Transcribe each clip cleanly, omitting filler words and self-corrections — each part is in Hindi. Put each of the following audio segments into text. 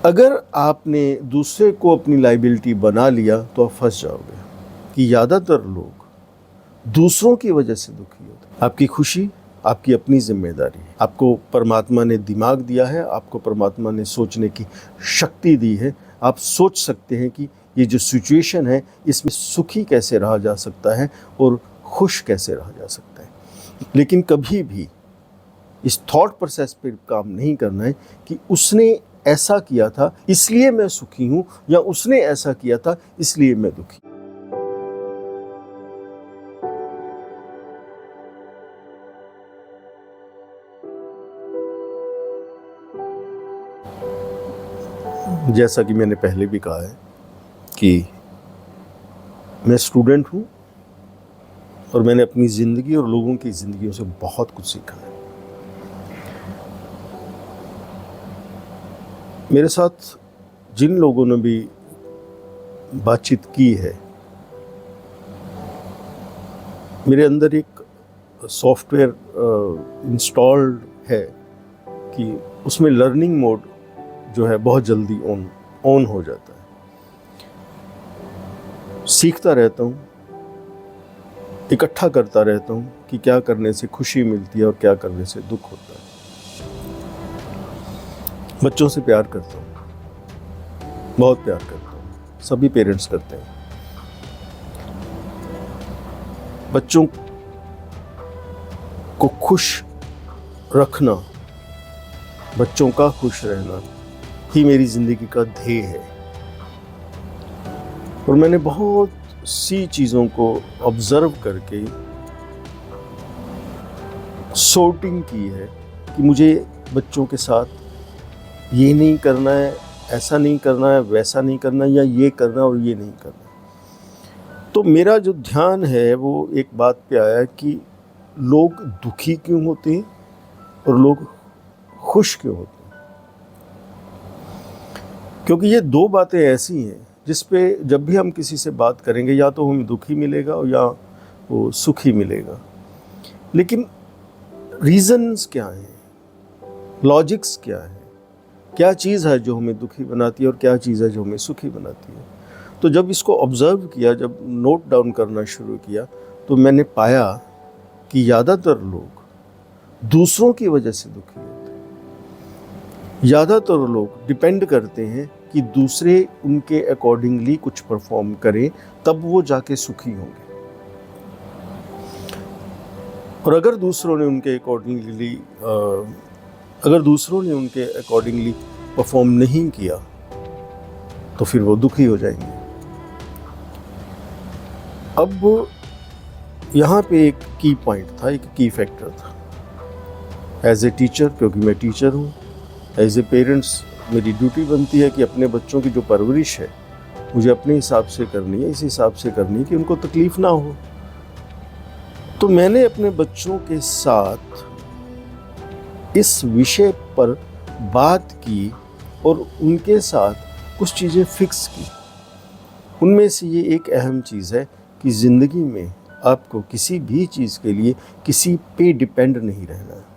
अगर आपने दूसरे को अपनी लाइबिलिटी बना लिया तो आप फंस जाओगे कि ज़्यादातर लोग दूसरों की वजह से दुखी होते हैं। आपकी खुशी आपकी अपनी जिम्मेदारी है। आपको परमात्मा ने दिमाग दिया है, आपको परमात्मा ने सोचने की शक्ति दी है। आप सोच सकते हैं कि ये जो सिचुएशन है इसमें सुखी कैसे रहा जा सकता है और खुश कैसे रहा जा सकता है। लेकिन कभी भी इस थॉट प्रोसेस पर काम नहीं करना है कि उसने ऐसा किया था इसलिए मैं सुखी हूं या उसने ऐसा किया था इसलिए मैं दुखी। जैसा कि मैंने पहले भी कहा है कि मैं स्टूडेंट हूं और मैंने अपनी ज़िंदगी और लोगों की ज़िंदगियों से बहुत कुछ सीखा है। मेरे साथ जिन लोगों ने भी बातचीत की है, मेरे अंदर एक सॉफ्टवेयर इंस्टॉल्ड है कि उसमें लर्निंग मोड जो है बहुत जल्दी ऑन हो जाता है। सीखता रहता हूँ, इकट्ठा करता रहता हूँ कि क्या करने से खुशी मिलती है और क्या करने से दुख होता है। बच्चों से प्यार करता हूँ, बहुत प्यार करता हूँ, सभी पेरेंट्स करते हैं। बच्चों को खुश रखना, बच्चों का खुश रहना ही मेरी ज़िंदगी का ध्येय है। और मैंने बहुत सी चीज़ों को ऑब्ज़र्व करके सॉर्टिंग की है कि मुझे बच्चों के साथ ये नहीं करना है, ऐसा नहीं करना है, वैसा नहीं करना है, या ये करना और ये नहीं करना। तो मेरा जो ध्यान है वो एक बात पे आया कि लोग दुखी क्यों होते हैं और लोग खुश क्यों होते हैं। क्योंकि ये दो बातें ऐसी हैं जिस पे जब भी हम किसी से बात करेंगे या तो हमें दुखी मिलेगा और या वो सुखी मिलेगा। लेकिन रीज़न्स क्या हैं, लॉजिक्स क्या है, क्या चीज़ है जो हमें दुखी बनाती है और क्या चीज़ है जो हमें सुखी बनाती है। तो जब इसको ऑब्ज़र्व किया, जब नोट डाउन करना शुरू किया, तो मैंने पाया कि ज़्यादातर लोग दूसरों की वजह से दुखी होते हैं। ज़्यादातर लोग डिपेंड करते हैं कि दूसरे उनके अकॉर्डिंगली कुछ परफॉर्म करें, तब वो जाके सुखी होंगे। और अगर दूसरों ने उनके अकॉर्डिंगली परफॉर्म नहीं किया तो फिर वो दुखी हो जाएंगे। अब यहाँ पे एक की पॉइंट था, एक की फैक्टर था। एज ए टीचर, क्योंकि मैं टीचर हूँ, एज ए पेरेंट्स मेरी ड्यूटी बनती है कि अपने बच्चों की जो परवरिश है मुझे अपने हिसाब से करनी है, इस हिसाब से करनी है कि उनको तकलीफ़ ना हो। तो मैंने अपने बच्चों के साथ इस विषय पर बात की और उनके साथ कुछ चीज़ें फिक्स की। उनमें से ये एक अहम चीज़ है कि ज़िंदगी में आपको किसी भी चीज़ के लिए किसी पे डिपेंड नहीं रहना है।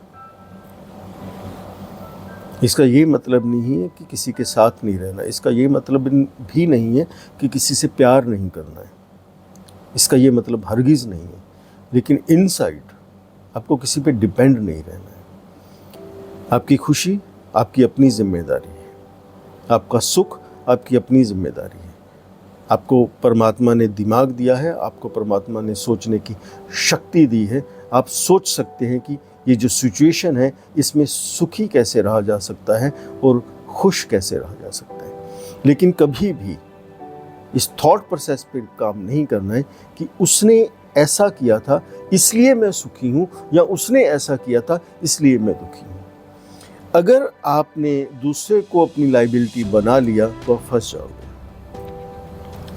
इसका ये मतलब नहीं है कि किसी के साथ नहीं रहना, इसका ये मतलब भी नहीं है कि किसी से प्यार नहीं करना है, इसका ये मतलब हरगिज़ नहीं है। लेकिन इनसाइड आपको किसी पे डिपेंड नहीं रहना है। आपकी खुशी आपकी अपनी जिम्मेदारी है, आपका सुख आपकी अपनी जिम्मेदारी है। आपको परमात्मा ने दिमाग दिया है, आपको परमात्मा ने सोचने की शक्ति दी है। आप सोच सकते हैं कि ये जो सिचुएशन है इसमें सुखी कैसे रहा जा सकता है और खुश कैसे रहा जा सकता है। लेकिन कभी भी इस थॉट प्रोसेस पर काम नहीं करना है कि उसने ऐसा किया था इसलिए मैं सुखी हूँ या उसने ऐसा किया था इसलिए मैं दुखी हूँ। अगर आपने दूसरे को अपनी लाइबिलिटी बना लिया तो आप फंस जाओगे।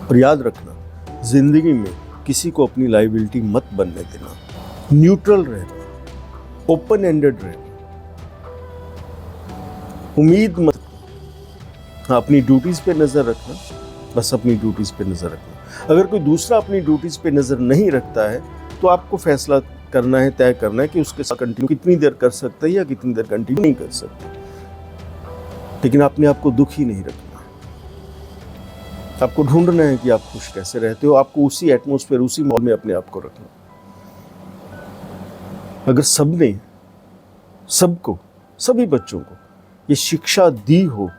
और याद रखना, ज़िंदगी में किसी को अपनी लाइबिलिटी मत बनने देना। न्यूट्रल रहना, ओपन एंडेड रहना, उम्मीद मत। हाँ, अपनी ड्यूटीज़ पे नज़र रखना, बस अपनी ड्यूटीज़ पे नज़र रखना। अगर कोई दूसरा अपनी ड्यूटीज़ पे नज़र नहीं रखता है तो आपको फैसला करना है, तय करना है कि उसके साथ कंटिन्यू कितनी देर कर सकते हैं या कितनी देर कंटिन्यू नहीं कर सकते। लेकिन अपने आप को दुखी नहीं रखना। आपको ढूंढना है कि आप खुश कैसे रहते हो, आपको उसी एटमॉस्फेयर, उसी माहौल में अपने आप को रखना। अगर सबने सबको, सभी बच्चों को ये शिक्षा दी हो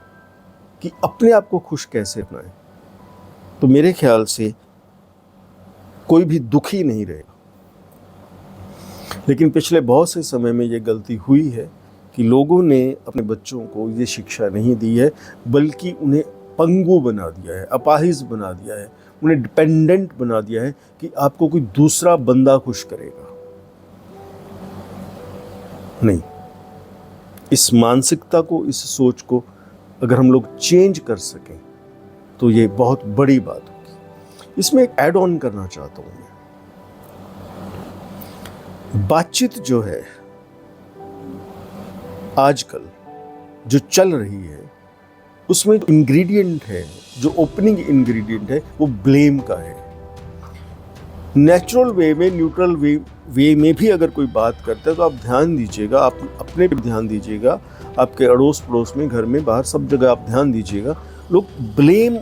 कि अपने आप को खुश कैसे रखना है, तो मेरे ख्याल से कोई भी दुखी नहीं रहेगा। लेकिन पिछले बहुत से समय में ये गलती हुई है कि लोगों ने अपने बच्चों को ये शिक्षा नहीं दी है, बल्कि उन्हें पंगु बना दिया है, अपाहिज बना दिया है, उन्हें डिपेंडेंट बना दिया है कि आपको कोई दूसरा बंदा खुश करेगा। नहीं, इस मानसिकता को, इस सोच को अगर हम लोग चेंज कर सकें तो ये बहुत बड़ी बात होगी। इसमें एक ऐड ऑन करना चाहता हूं मैं। बातचीत जो है आजकल जो चल रही है, उसमें इंग्रेडिएंट है, जो ओपनिंग इंग्रेडिएंट है, वो ब्लेम का है। नेचुरल वे में, न्यूट्रल वे में भी अगर कोई बात करता है तो आप ध्यान दीजिएगा, आप अपने पे ध्यान दीजिएगा, आपके अड़ोस पड़ोस में, घर में, बाहर, सब जगह आप ध्यान दीजिएगा। लोग ब्लेम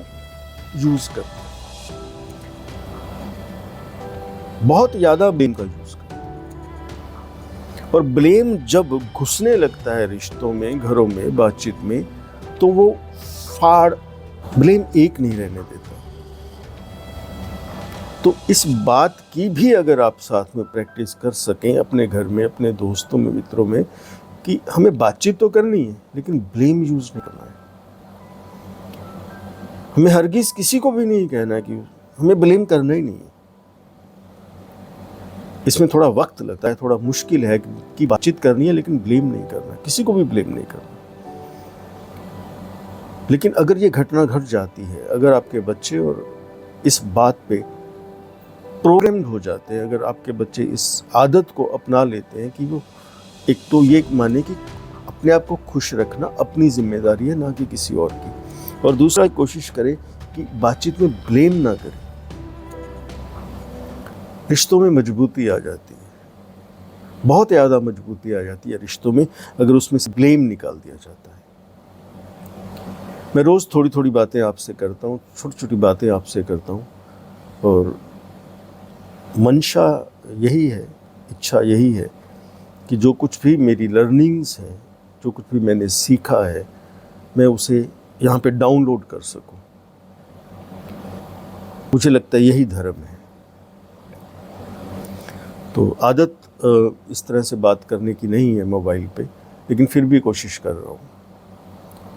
यूज करते हैं, बहुत ज्यादा ब्लेम का यूज करते हैं। और ब्लेम जब घुसने लगता है रिश्तों में, घरों में, बातचीत में, तो वो ब्लेम एक नहीं रहने देता। तो इस बात की भी अगर आप साथ में प्रैक्टिस कर सकें अपने घर में, अपने दोस्तों में, मित्रों में, कि हमें बातचीत तो करनी है लेकिन ब्लेम यूज नहीं करना है। हमें हरगिज किसी को भी नहीं कहना है कि हमें ब्लेम करना ही नहीं है। इसमें थोड़ा वक्त लगता है, थोड़ा मुश्किल है कि बातचीत करनी है लेकिन ब्लेम नहीं करना, किसी को भी ब्लेम नहीं करना। लेकिन अगर ये घटना घट जाती है, अगर आपके बच्चे और इस बात पे प्रोग्राम्ड हो जाते हैं, अगर आपके बच्चे इस आदत को अपना लेते हैं कि वो एक तो ये माने कि अपने आप को खुश रखना अपनी जिम्मेदारी है, ना कि किसी और की, और दूसरा कोशिश करें कि बातचीत में ब्लेम ना करें, रिश्तों में मजबूती आ जाती है, बहुत ज़्यादा मजबूती आ जाती है रिश्तों में अगर उसमें से ब्लेम निकाल दिया जाता है। मैं रोज़ थोड़ी थोड़ी बातें आपसे करता हूँ, छोटी छोटी बातें आपसे करता हूँ, और मंशा यही है, इच्छा यही है कि जो कुछ भी मेरी लर्निंग्स हैं, जो कुछ भी मैंने सीखा है, मैं उसे यहाँ पे डाउनलोड कर सकूँ। मुझे लगता है यही धर्म है। तो आदत इस तरह से बात करने की नहीं है मोबाइल पे, लेकिन फिर भी कोशिश कर रहा हूँ।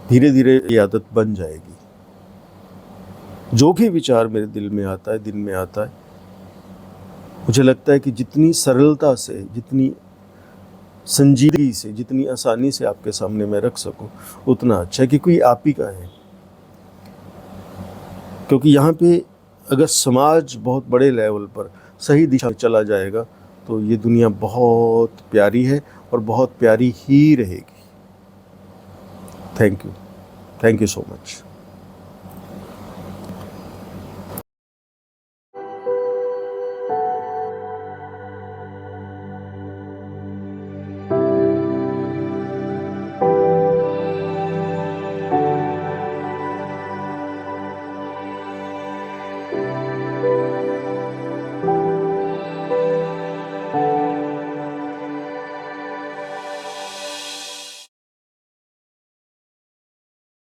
धीरे धीरे ये आदत बन जाएगी। जो भी विचार मेरे दिल में आता है, दिन में आता है, मुझे लगता है कि जितनी सरलता से, जितनी संजीदगी से, जितनी आसानी से आपके सामने मैं रख सकूं, उतना अच्छा है, क्योंकि आप ही का है। क्योंकि यहाँ पे अगर समाज बहुत बड़े लेवल पर सही दिशा में चला जाएगा तो ये दुनिया बहुत प्यारी है और बहुत प्यारी ही रहेगी। Thank you so much.